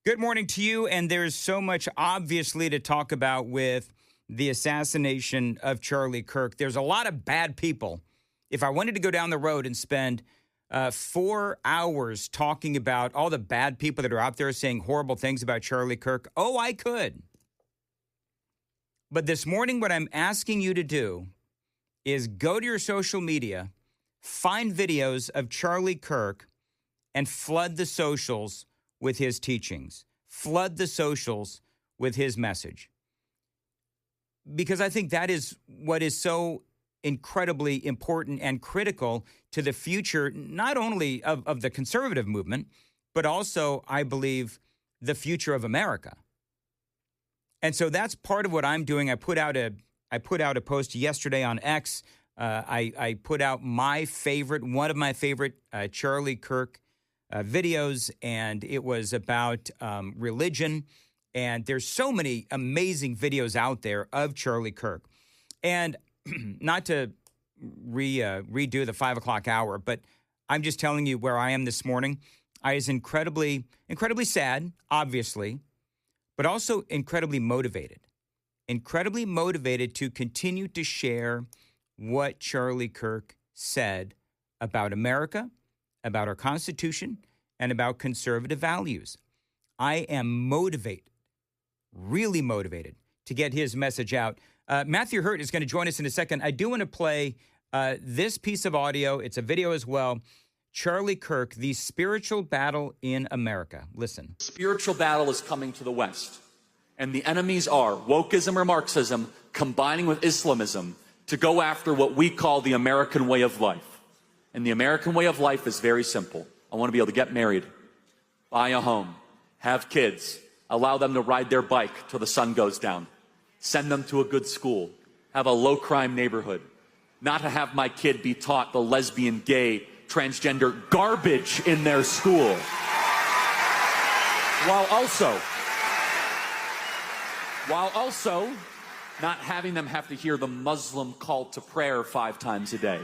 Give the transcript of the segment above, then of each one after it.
Good morning to you. And there's so much obviously to talk about with the assassination of Charlie Kirk. There's a lot of bad people. If I wanted to go down the road and spend 4 hours talking about all the bad people that are out there saying horrible things about Charlie Kirk, I could. But this morning, what I'm asking you to do is go to your social media, find videos of Charlie Kirk, and flood the socials with his teachings. Flood the socials with his message. Because I think that is what is so incredibly important and critical to the future, not only of the conservative movement, but also, I believe, the future of America. And so that's part of what I'm doing. I put out a post yesterday on X. I put out one of my favorite Charlie Kirk videos, and it was about religion. And there's so many amazing videos out there of Charlie Kirk. And not to redo the 5 o'clock hour, but I'm just telling you where I am this morning. I was incredibly sad, obviously, but also incredibly motivated to continue to share what Charlie Kirk said about America, about our Constitution, and about conservative values. I am motivated, really motivated, to get his message out. Matthew Hurtt is going to join us in a second. I do want to play this piece of audio. It's a video as well. Charlie Kirk, the spiritual battle in America. Listen. Spiritual battle is coming to the West, and the enemies are wokeism or Marxism combining with Islamism to go after what we call the American way of life. And the American way of life is very simple. I want to be able to get married, buy a home, have kids, allow them to ride their bike till the sun goes down, send them to a good school, have a low-crime neighborhood, not to have my kid be taught the lesbian, gay, transgender garbage in their school, while also not having them have to hear the Muslim call to prayer 5 times a day.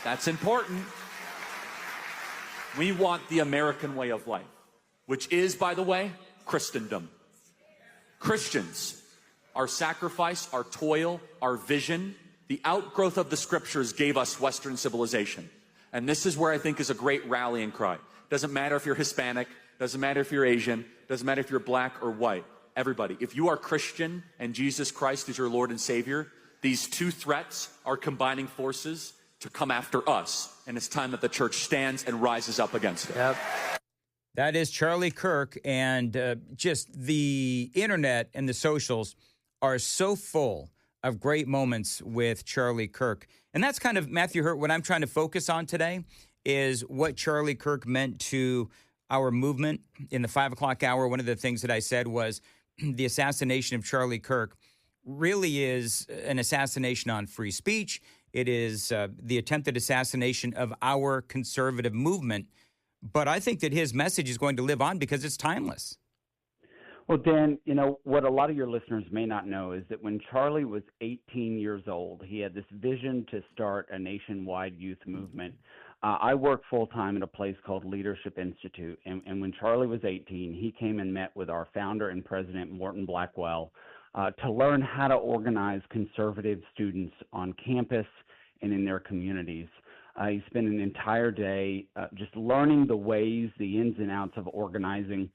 That's important. We want the American way of life, which is, by the way, Christendom. Christians, our sacrifice, our toil, our vision, the outgrowth of the scriptures gave us Western civilization. And this is where I think is a great rallying cry. Doesn't matter if you're Hispanic, doesn't matter if you're Asian, doesn't matter if you're black or white. Everybody, if you are Christian and Jesus Christ is your Lord and Savior, these two threats are combining forces to come after us. And it's time that the church stands and rises up against it. Yep. That is Charlie Kirk, and just the internet and the socials are so full of great moments with Charlie Kirk. And that's kind of, Matthew Hurtt, what I'm trying to focus on today is what Charlie Kirk meant to our movement in the 5 o'clock hour. One of the things that I said was the assassination of Charlie Kirk really is an assassination on free speech. It is the attempted assassination of our conservative movement. But I think that his message is going to live on because it's timeless. Well, Dan, what a lot of your listeners may not know is that when Charlie was 18 years old, he had this vision to start a nationwide youth movement. I work full-time at a place called Leadership Institute, and when Charlie was 18, he came and met with our founder and president, Morton Blackwell, to learn how to organize conservative students on campus and in their communities. He spent an entire day just learning the ways, the ins and outs of organizing,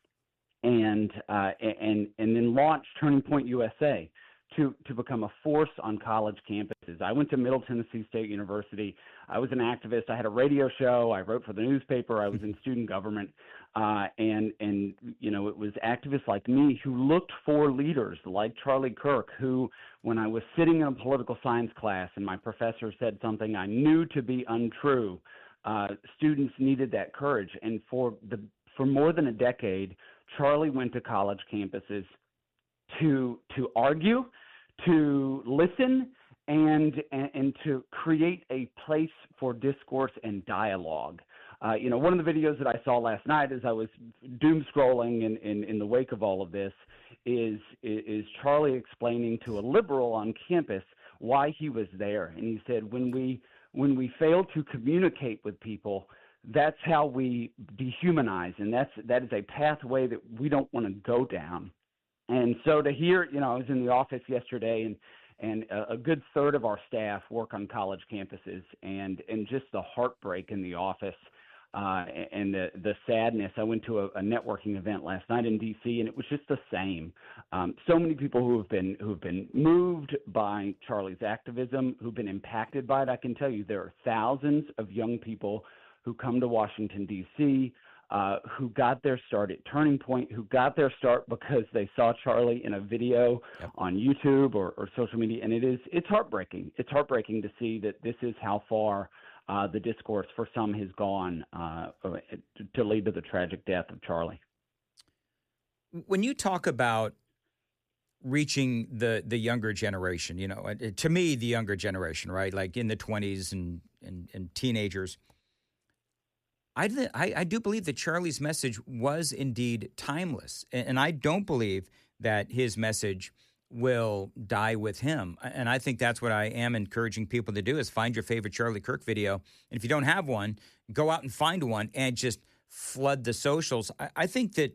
and then launched Turning Point USA to become a force on college campuses. I went to Middle Tennessee State University. I was an activist. I had a radio show. I wrote for the newspaper. I was in student government. And it was activists like me who looked for leaders like Charlie Kirk, who, when I was sitting in a political science class and my professor said something I knew to be untrue, students needed that courage. And for more than a decade, Charlie went to college campuses to argue, to listen, and to create a place for discourse and dialogue. One of the videos that I saw last night as I was doom scrolling in the wake of all of this is Charlie explaining to a liberal on campus why he was there. And he said, when we fail to communicate with people, that's how we dehumanize, and that is a pathway that we don't want to go down. And so to hear, I was in the office yesterday, and a good third of our staff work on college campuses, and just the heartbreak in the office, and the sadness. I went to a networking event last night in D.C., and it was just the same. So many people who have been moved by Charlie's activism, who've been impacted by it. I can tell you there are thousands of young people who come to Washington, D.C., who got their start at Turning Point, who got their start because they saw Charlie in a video on YouTube or social media, and it's heartbreaking. It's heartbreaking to see that this is how far the discourse for some has gone to lead to the tragic death of Charlie. When you talk about reaching the younger generation, to me, the younger generation, right, like in the 20s and teenagers, I do believe that Charlie's message was indeed timeless, and I don't believe that his message will die with him. And I think that's what I am encouraging people to do is find your favorite Charlie Kirk video. And if you don't have one, go out and find one and just flood the socials. I think that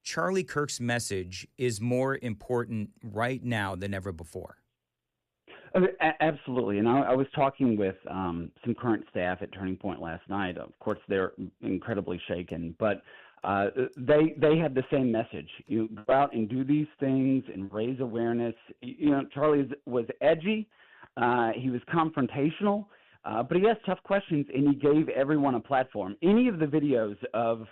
Charlie Kirk's message is more important right now than ever before. Absolutely. And I was talking with some current staff at Turning Point last night. Of course, they're incredibly shaken, but they had the same message. You go out and do these things and raise awareness. Charlie was edgy. He was confrontational, but he asked tough questions, and he gave everyone a platform. Any of the videos of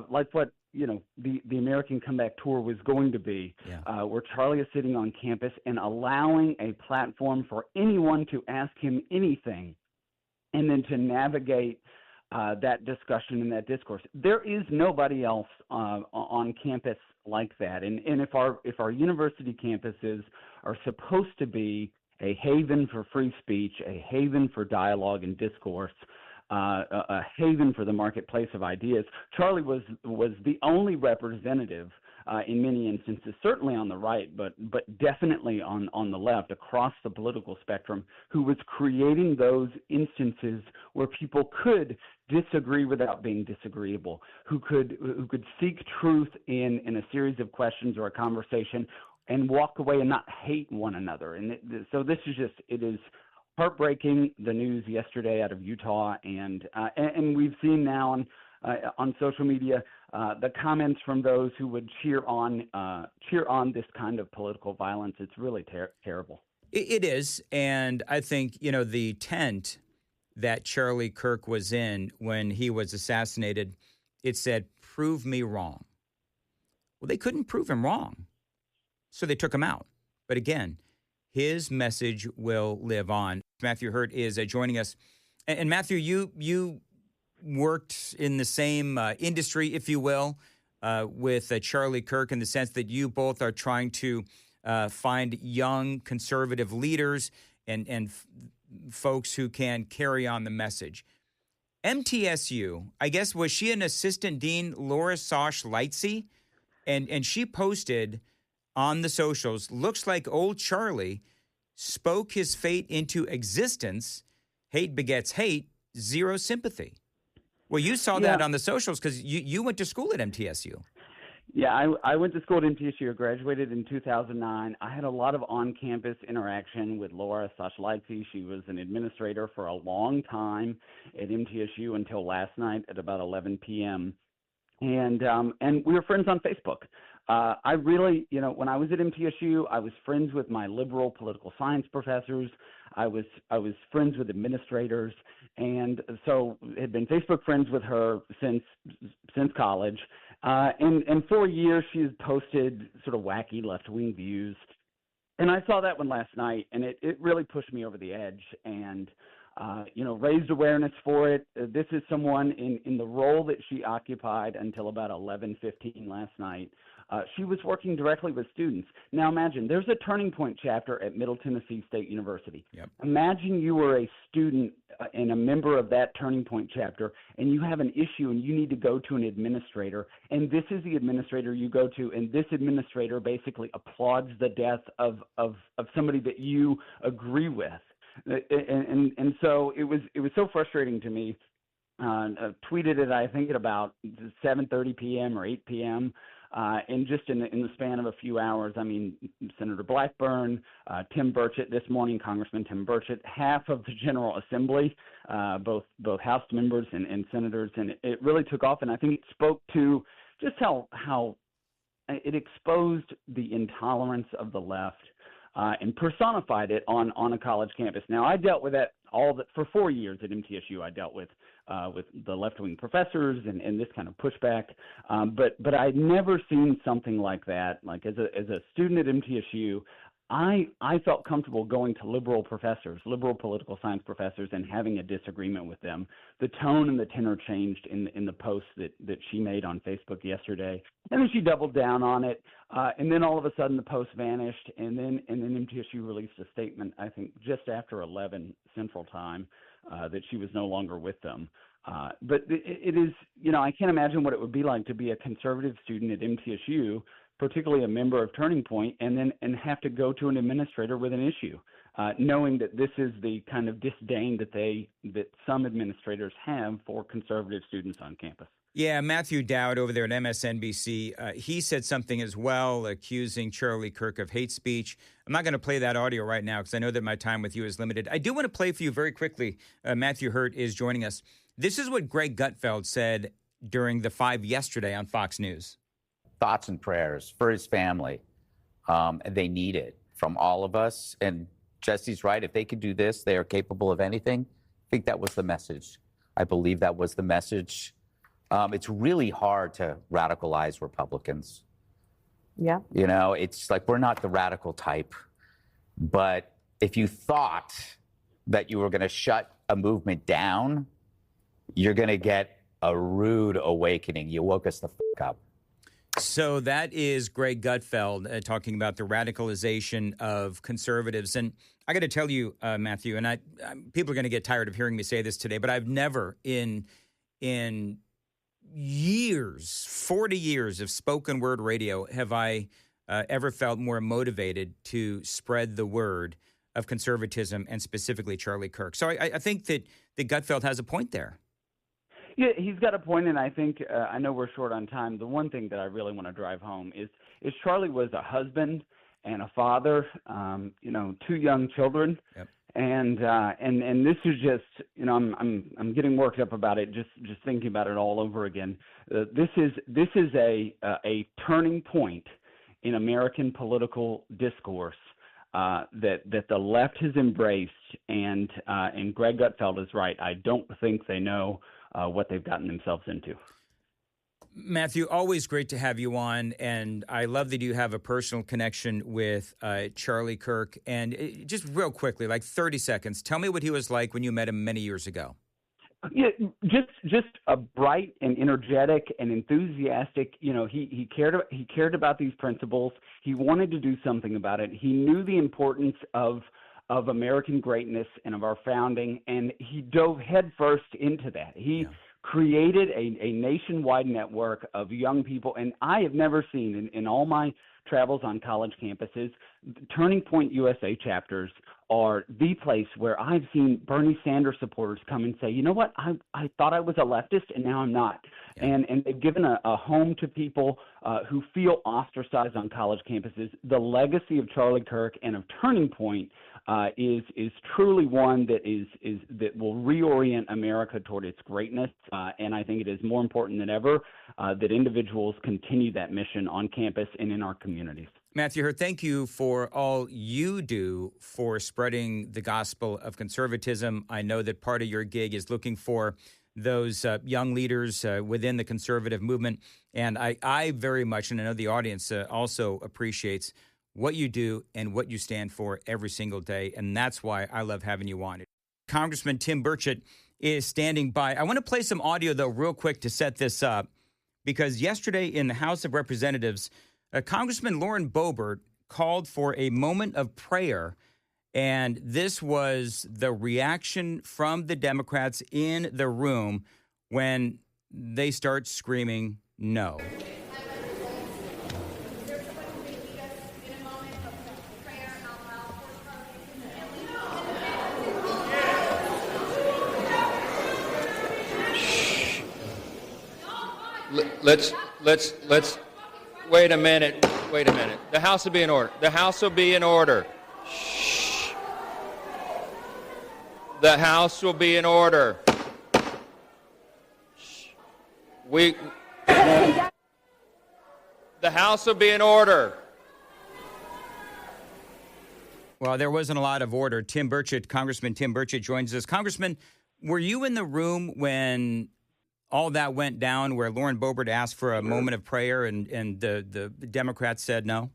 like what the American Comeback Tour was going to be, where Charlie is sitting on campus and allowing a platform for anyone to ask him anything, and then to navigate that discussion and that discourse. There is nobody else on campus like that. And if our university campuses are supposed to be a haven for free speech, a haven for dialogue and discourse, a haven for the marketplace of ideas, Charlie was the only representative in many instances, certainly on the right, but definitely on the left, across the political spectrum, who was creating those instances where people could disagree without being disagreeable, who could seek truth in a series of questions or a conversation and walk away and not hate one another. And so this is it is heartbreaking, the news yesterday out of Utah, and we've seen now on social media the comments from those who would cheer on this kind of political violence. It's really terrible. It is, and I think the tent that Charlie Kirk was in when he was assassinated, it said, "Prove me wrong." Well, they couldn't prove him wrong, so they took him out. But again, his message will live on. Matthew Hurtt is joining us. And Matthew, you worked in the same industry, if you will, with Charlie Kirk, in the sense that you both are trying to find young conservative leaders and folks who can carry on the message. MTSU, I guess, was she an assistant dean, Laura Sosh Lightsey? And she posted on the socials, looks like old Charlie spoke his fate into existence. Hate begets hate, zero sympathy. Well, you saw that on the socials because you went to school at MTSU. Yeah, I went to school at MTSU. I graduated in 2009. I had a lot of on-campus interaction with Laura Sashlightsey. She was an administrator for a long time at MTSU until last night at about 11 p.m. And we were friends on Facebook. I really, when I was at MTSU, I was friends with my liberal political science professors. I was friends with administrators, and so had been Facebook friends with her since college. And for years, she has posted sort of wacky left-wing views. And I saw that one last night, and it really pushed me over the edge and, raised awareness for it. This is someone in the role that she occupied until about 11:15 last night. She was working directly with students. Now imagine, there's a Turning Point chapter at Middle Tennessee State University. Yep. Imagine you were a student and a member of that Turning Point chapter, and you have an issue and you need to go to an administrator, and this is the administrator you go to, and this administrator basically applauds the death of somebody that you agree with. And so it was so frustrating to me. Tweeted it, I think, at about 7:30 p.m. or 8 p.m. And just in the span of a few hours, I mean, Senator Blackburn, Tim Burchett this morning, Congressman Tim Burchett, half of the General Assembly, both House members and senators, and it really took off. And I think it spoke to just how it exposed the intolerance of the left and personified it on a college campus. Now, I dealt with that for 4 years at MTSU. I dealt with the left-wing professors and this kind of pushback, but I'd never seen something like that. Like as a student at MTSU, I felt comfortable going to liberal political science professors, and having a disagreement with them. The tone and the tenor changed in the post that she made on Facebook yesterday, and then she doubled down on it. And then all of a sudden the post vanished, and then MTSU released a statement, I think just after 11 Central Time, that she was no longer with them. But it is, I can't imagine what it would be like to be a conservative student at MTSU, particularly a member of Turning Point, and have to go to an administrator with an issue, knowing that this is the kind of disdain that some administrators have for conservative students on campus. Yeah, Matthew Dowd over there at MSNBC, he said something as well, accusing Charlie Kirk of hate speech. I'm not going to play that audio right now because I know that my time with you is limited. I do want to play for you very quickly. Matthew Hurtt is joining us. This is what Greg Gutfeld said during the 5 yesterday on Fox News. Thoughts and prayers for his family. They need it from all of us. And Jesse's right. If they could do this, they are capable of anything. I think that was the message. I believe that was the message. It's really hard to radicalize Republicans. Yeah. It's like we're not the radical type. But if you thought that you were going to shut a movement down, you're going to get a rude awakening. You woke us the fuck up. So that is Greg Gutfeld talking about the radicalization of conservatives. And I got to tell you, Matthew, and people are going to get tired of hearing me say this today, but I've never in years, 40 years of spoken word radio, have I ever felt more motivated to spread the word of conservatism and specifically Charlie Kirk. So I think that Gutfeld has a point there. Yeah, he's got a point, and I think I know we're short on time. The one thing that I really want to drive home is Charlie was a husband and a father, 2 young children, yep. and this is just, I'm getting worked up about it just thinking about it all over again. This is a turning point in American political discourse that the left has embraced, and Greg Gutfeld is right. I don't think they know what they've gotten themselves into. Matthew, always great to have you on, and I love that you have a personal connection with Charlie Kirk. And just real quickly, like 30 seconds, tell me what he was like when you met him many years ago. Yeah, just a bright and energetic and enthusiastic. He cared about these principles. He wanted to do something about it. He knew the importance of American greatness and of our founding, and he dove headfirst into that. He created a nationwide network of young people, and I have never seen in all my travels on college campuses, Turning Point USA chapters are the place where I've seen Bernie Sanders supporters come and say, you know what, I thought I was a leftist and now I'm not. Yeah. And they've given a home to people who feel ostracized on college campuses. The legacy of Charlie Kirk and of Turning Point is truly one that will reorient America toward its greatness. And I think it is more important than ever that individuals continue that mission on campus and in our communities. Matthew Hurtt, thank you for all you do for spreading the gospel of conservatism. I know that part of your gig is looking for those young leaders within the conservative movement. And I very much, and I know the audience also appreciates what you do and what you stand for every single day. And that's why I love having you on. Congressman Tim Burchett is standing by. I want to play some audio, though, real quick to set this up, because yesterday in the House of Representatives, Congressman Lauren Boebert called for a moment of prayer, and this was the reaction from the Democrats in the room when they start screaming no. let's, wait a minute. The House will be in order. The House will be in order. Shh. The House will be in order. Shh. The House will be in order. Well, there wasn't a lot of order. Congressman Tim Burchett joins us. Congressman, were you in the room when all that went down, where Lauren Boebert asked for a moment of prayer and the Democrats said no?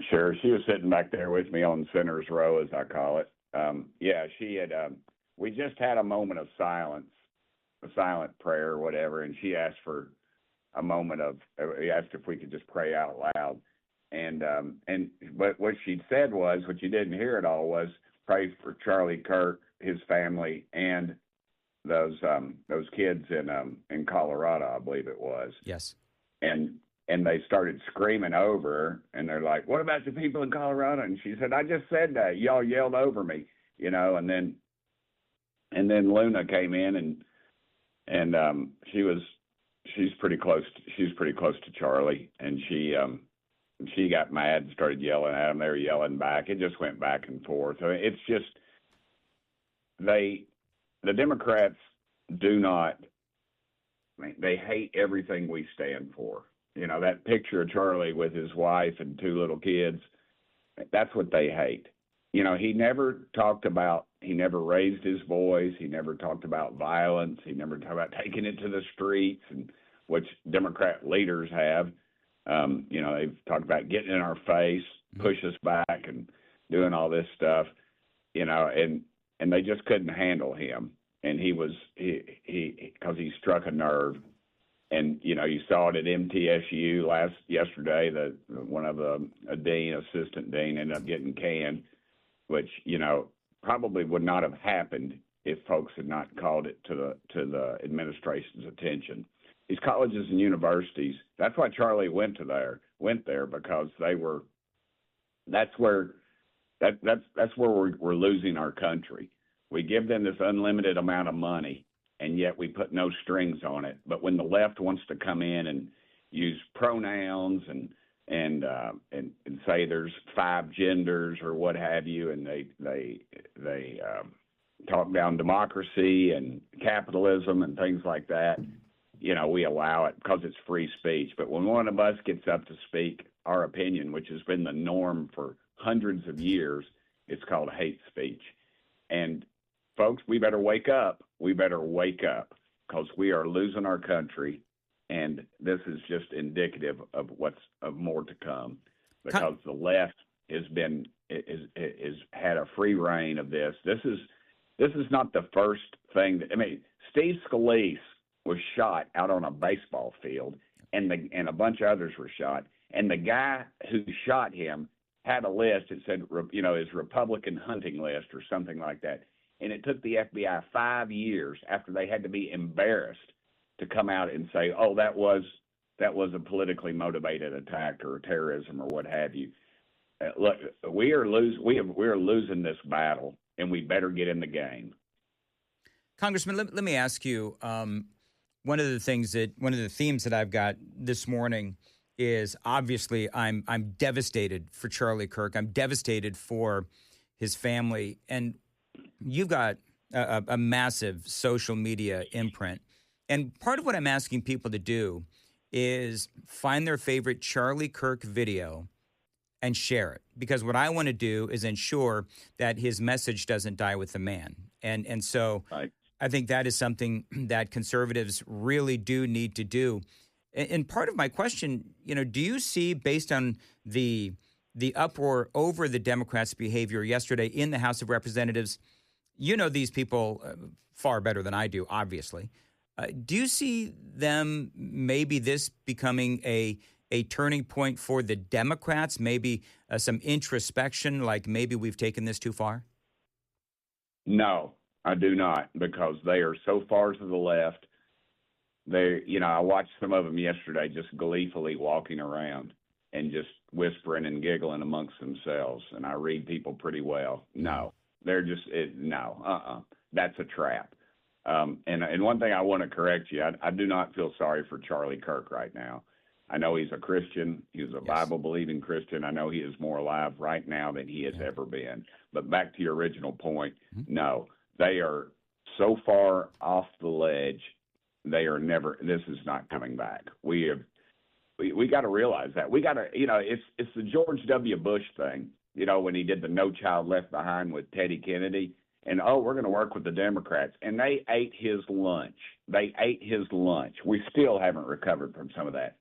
Sure. She was sitting back there with me on center's row, as I call it. Yeah, she had, we just had a moment of silence, a silent prayer or whatever, and she asked for a moment of, asked if we could just pray out loud. But what she said was, what you didn't hear at all was, pray for Charlie Kirk, his family, and those kids in Colorado, I believe it was. Yes. And they started screaming over her, and they're like, "What about the people in Colorado?" And she said, "I just said that. Y'all yelled over me, you know." And then Luna came in, and she's pretty close. She's pretty close to Charlie, and she got mad and started yelling at them. They were yelling back. It just went back and forth. I mean, it's just the Democrats do not. I mean, they hate everything we stand for. You know, that picture of Charlie with his wife and two little kids, that's what they hate. You know, he never raised his voice. He never talked about violence. He never talked about taking it to the streets, and which Democrat leaders have. You know, they've talked about getting in our face, push us back, and doing all this stuff, you know, and they just couldn't handle him. And because he struck a nerve. And, you know, you saw it at MTSU yesterday, one of the assistant dean ended up getting canned, which, you know, probably would not have happened if folks had not called it to the administration's attention. These colleges and universities, that's why Charlie went there because that's where we're losing our country. We give them this unlimited amount of money, and yet we put no strings on it. But when the left wants to come in and use pronouns and say there's 5 genders or what have you, and they talk down democracy and capitalism and things like that, you know, we allow it because it's free speech. But when one of us gets up to speak our opinion, which has been the norm for hundreds of years, it's called hate speech. And folks, we better wake up. We better wake up because we are losing our country, and this is just indicative of of more to come, because the left has had a free reign of this. This is not the first thing Steve Scalise was shot out on a baseball field, and a bunch of others were shot, and the guy who shot him had a list that said, you know, his Republican hunting list or something like that. And it took the FBI 5 years after they had to be embarrassed to come out and say, "Oh, that was a politically motivated attack or terrorism or what have you." Look, we are losing this battle, and we better get in the game. Congressman, let me ask you. One of the themes that I've got this morning is, obviously I'm devastated for Charlie Kirk. I'm devastated for his family, and you've got a massive social media imprint. And part of what I'm asking people to do is find their favorite Charlie Kirk video and share it. Because what I want to do is ensure that his message doesn't die with the man. And so right. I think that is something that conservatives really do need to do. And part of my question, you know, do you see, based on the uproar over the Democrats' behavior yesterday in the House of Representatives, you know these people far better than I do, obviously. Do you see them, maybe this becoming a turning point for the Democrats, maybe some introspection, like maybe we've taken this too far? No, I do not, because they are so far to the left. I watched some of them yesterday just gleefully walking around and just whispering and giggling amongst themselves. And I read people pretty well. No, they're just, that's a trap. And one thing I want to correct you, I do not feel sorry for Charlie Kirk right now. I know he's a Christian. He's a Bible-believing Christian. I know he is more alive right now than he has ever been. But back to your original point, no, they are so far off the ledge. They are never. This is not coming back. We got to realize that. We got to, it's the George W. Bush thing. When he did the No Child Left Behind with Teddy Kennedy, and we're going to work with the Democrats, and they ate his lunch. We still haven't recovered from some of that.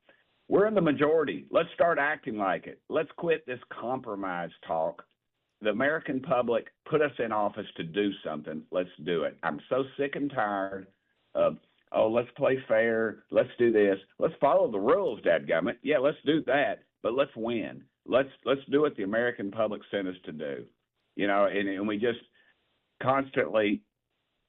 We're in the majority. Let's start acting like it. Let's quit this compromise talk. The American public put us in office to do something. Let's do it. I'm so sick and tired of, let's play fair. Let's do this. Let's follow the rules, dadgummit. Yeah, let's do that, but let's win. Let's do what the American public sent us to do. And we just constantly,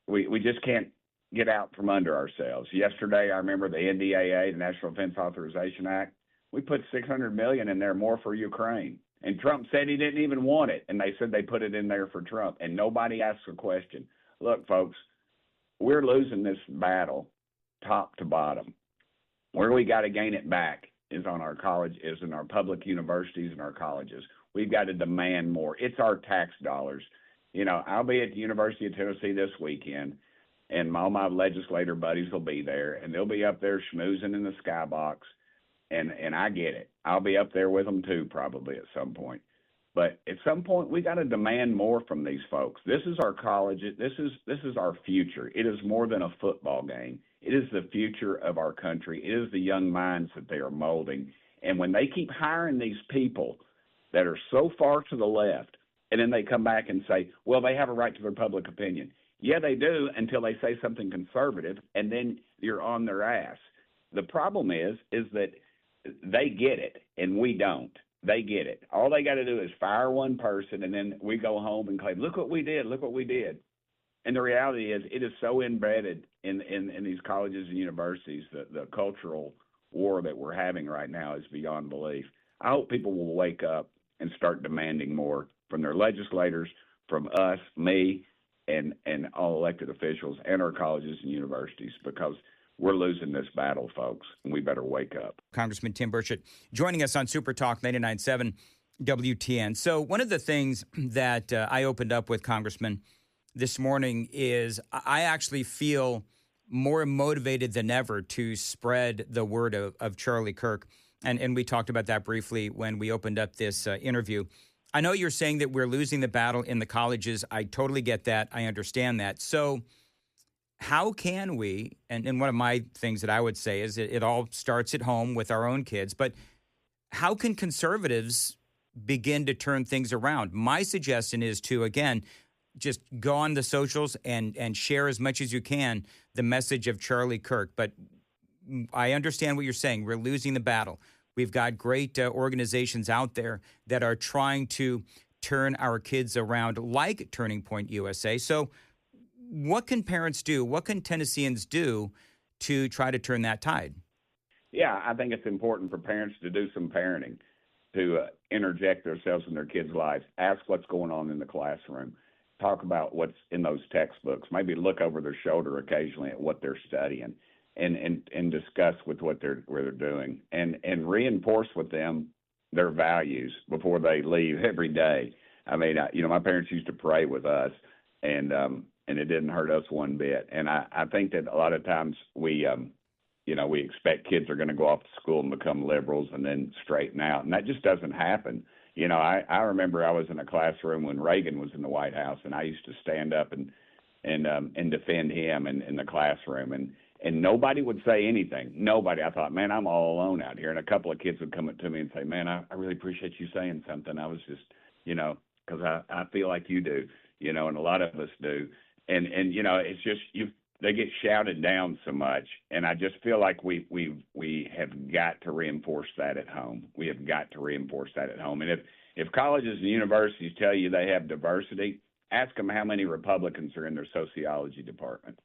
we just can't get out from under ourselves. Yesterday, I remember the NDAA, the National Defense Authorization Act. We put $600 million in there more for Ukraine. And Trump said he didn't even want it. And they said they put it in there for Trump. And nobody asked a question. Look, folks, we're losing this battle top to bottom. Where we got to gain it back is on our is in our public universities and our colleges. We've got to demand more. It's our tax dollars. I'll be at the University of Tennessee this weekend, and all my legislator buddies will be there, and they'll be up there schmoozing in the skybox, and I get it. I'll be up there with them too, probably at some point. But at some point, we got to demand more from these folks. This is our college. This is our future. It is more than a football game. It is the future of our country. It is the young minds that they are molding. And when they keep hiring these people that are so far to the left, and then they come back and say, well, they have a right to their public opinion. Yeah, they do, until they say something conservative, and then you're on their ass. The problem is that they get it, and we don't. They get it. All they got to do is fire one person, and then we go home and claim, look what we did, look what we did. And the reality is it is so embedded in these colleges and universities, the cultural war that we're having right now is beyond belief. I hope people will wake up and start demanding more from their legislators, from us, me, and all elected officials and our colleges and universities, because we're losing this battle, folks, and we better wake up. Congressman Tim Burchett joining us on Super Talk 99.7 WTN. So one of the things that I opened up with, Congressman, this morning is I actually feel more motivated than ever to spread the word of Charlie Kirk. And we talked about that briefly when we opened up this interview. I know you're saying that we're losing the battle in the colleges. I totally get that. I understand that. So how can we, and one of my things that I would say is it all starts at home with our own kids, but how can conservatives begin to turn things around? My suggestion is to, again, just go on the socials and share as much as you can the message of Charlie Kirk. But I understand what you're saying. We're losing the battle. We've got great organizations out there that are trying to turn our kids around, like Turning Point USA. So what can parents do? What can Tennesseans do to try to turn that tide? Yeah, I think it's important for parents to do some parenting, to interject themselves in their kids' lives, ask what's going on in the classroom, talk about what's in those textbooks, maybe look over their shoulder occasionally at what they're studying, and discuss with where they're doing, and reinforce with them their values before they leave every day. I mean, my parents used to pray with us, and it didn't hurt us one bit. And I think that a lot of times we expect kids are going to go off to school and become liberals and then straighten out, and that just doesn't happen. I remember I was in a classroom when Reagan was in the White House, and I used to stand up and defend him in the classroom, and nobody would say anything. Nobody. I thought, man, I'm all alone out here. And a couple of kids would come up to me and say, man, I really appreciate you saying something. I was just, because I feel like you do, and a lot of us do. And it's just they get shouted down so much, and I just feel like we have got to reinforce that at home. We have got to reinforce that at home. And if colleges and universities tell you they have diversity, ask them how many Republicans are in their sociology department.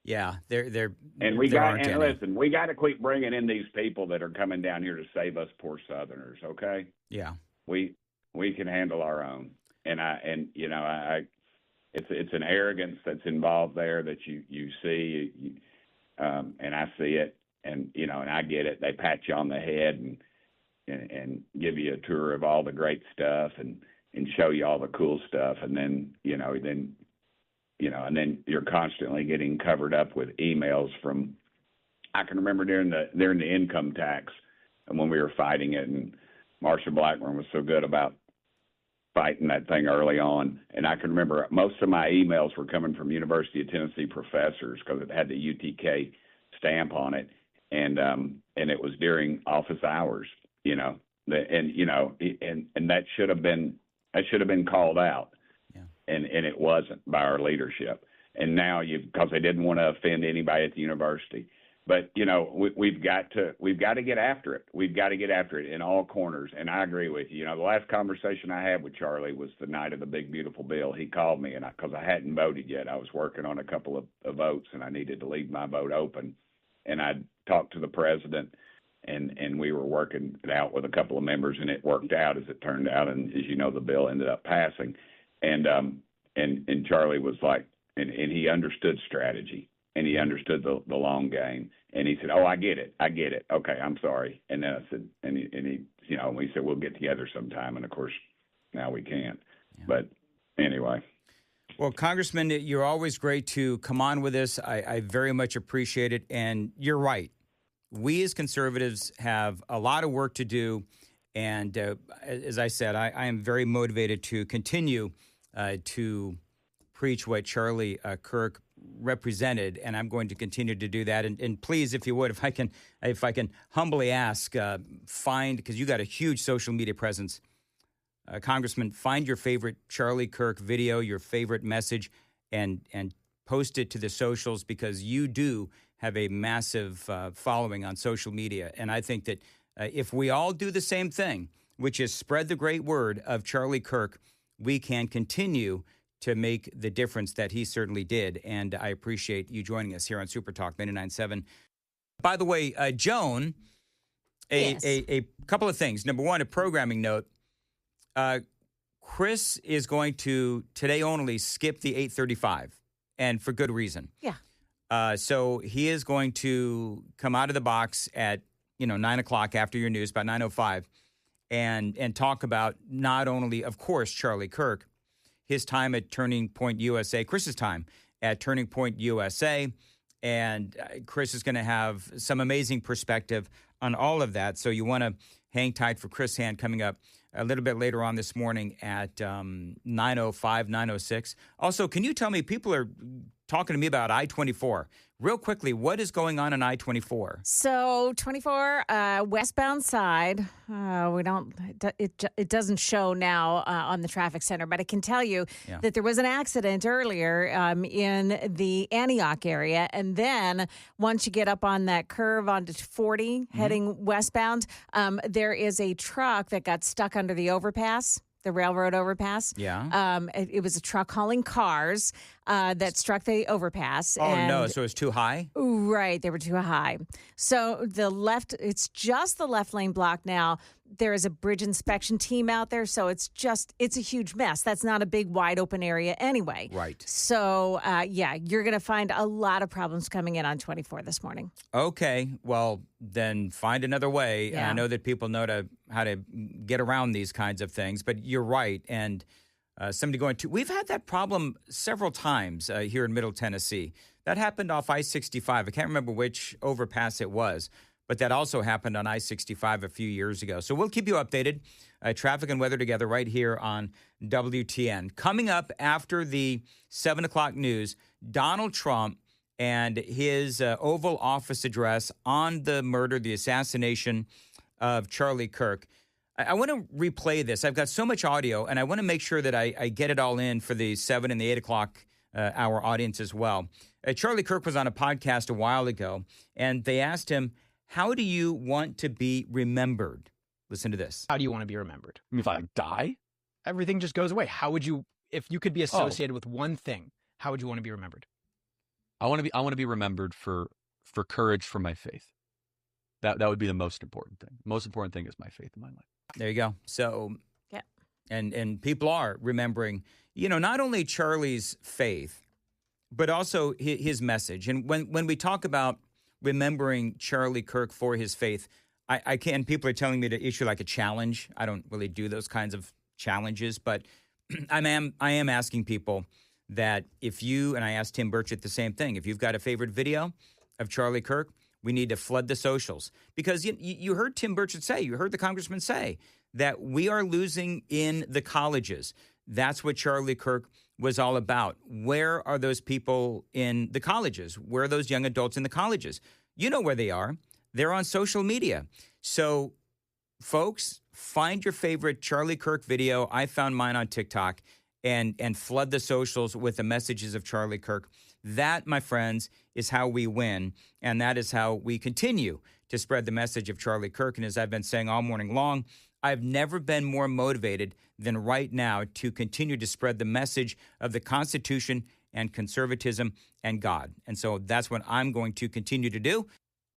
Yeah, they're and we got and listen, we got to quit bringing in these people that are coming down here to save us poor Southerners. Okay? Yeah, we can handle our own, and I it's an arrogance that's involved there that you see, and I see it, and and I get it. They pat you on the head and give you a tour of all the great stuff and show you all the cool stuff, and then and then you're constantly getting covered up with emails from. I can remember during the income tax, and when we were fighting it, and Marsha Blackburn was so good about fighting that thing early on. And I can remember most of my emails were coming from University of Tennessee professors because it had the UTK stamp on it, and it was during office hours, and that should have been called out, and it wasn't by our leadership. And now because they didn't want to offend anybody at the university. But we've got to get after it. We've got to get after it in all corners. And I agree with you. The last conversation I had with Charlie was the night of the big beautiful bill. He called me, and because I hadn't voted yet, I was working on a couple of votes, and I needed to leave my vote open. And I talked to the president, and we were working it out with a couple of members, and it worked out as it turned out. And as you know, the bill ended up passing. And Charlie was like, and he understood strategy. And he understood the long game, and he said, "Oh, I get it. Okay, I'm sorry." And then I said, and he we said we'll get together sometime, and of course, now we can't. Yeah. But anyway. Well, Congressman, you're always great to come on with us. I very much appreciate it, and you're right. We as conservatives have a lot of work to do, and as I said, I am very motivated to continue to preach what Charlie Kirk represented, and I'm going to continue to do that. And please, if you would, if I can humbly ask, because you got a huge social media presence, Congressman, find your favorite Charlie Kirk video, your favorite message, and post it to the socials, because you do have a massive following on social media. And I think that if we all do the same thing, which is spread the great word of Charlie Kirk, we can continue to make the difference that he certainly did. And I appreciate you joining us here on Super Talk 99.7. By the way, Joan, a couple of things. Number one, a programming note. Chris is going to, today only, skip the 8:35, and for good reason. Yeah. So he is going to come out of the box at 9 o'clock after your news, about 9:05, and talk about not only, of course, Charlie Kirk, his time at Turning Point USA, Chris's time at Turning Point USA, and Chris is going to have some amazing perspective on all of that. So you want to hang tight for Chris Hand coming up a little bit later on this morning at 9:05, 9:06. Also, can you tell me, people are talking to me about I-24. Real quickly, what is going on in I-24? So 24 westbound side, it doesn't show now on the traffic center, but I can tell you that there was an accident earlier in the Antioch area, and then once you get up on that curve onto 40 heading westbound, there is a truck that got stuck under the overpass. The railroad overpass. Yeah. It was a truck hauling cars that struck the overpass. Oh, no. So it's too high? Right. They were too high. So it's just the left lane block now. There is a bridge inspection team out there. So it's a huge mess. That's not a big wide open area anyway. Right. So, you're going to find a lot of problems coming in on 24 this morning. Okay. Well, then find another way. Yeah. I know that people know how to get around these kinds of things, but you're right. And we've had that problem several times here in Middle Tennessee. That happened off I-65. I can't remember which overpass it was, but that also happened on I-65 a few years ago. So we'll keep you updated. Traffic and weather together right here on WTN. Coming up after the 7 o'clock news, Donald Trump and his Oval Office address on the assassination of Charlie Kirk. I want to replay this. I've got so much audio, and I want to make sure that I get it all in for the 7 and the 8 o'clock hour audience as well. Charlie Kirk was on a podcast a while ago, and they asked him, how do you want to be remembered? Listen to this. How do you want to be remembered? I mean, if I die? Everything just goes away. How would you, if you could be associated with one thing, how would you want to be remembered? I want to be remembered for courage for my faith. That would be the most important thing. The most important thing is my faith in my life. There you go. So, yeah. And people are remembering, not only Charlie's faith, but also his message. And when we talk about remembering Charlie Kirk for his faith, I can. People are telling me to issue like a challenge. I don't really do those kinds of challenges, but I am asking people that if you, and I asked Tim Burchett the same thing, if you've got a favorite video of Charlie Kirk, we need to flood the socials. Because you heard Tim Burchett say, you heard the congressman say that we are losing in the colleges. That's what Charlie Kirk was all about. Where are those people in the colleges? Where are those young adults in the colleges? You know where they are. They're on social media. So, folks, find your favorite Charlie Kirk video. I found mine on TikTok, and flood the socials with the messages of Charlie Kirk. That, my friends, is how we win, and that is how we continue to spread the message of Charlie Kirk. And as I've been saying all morning long, I've never been more motivated than right now to continue to spread the message of the Constitution and conservatism and God. And so that's what I'm going to continue to do.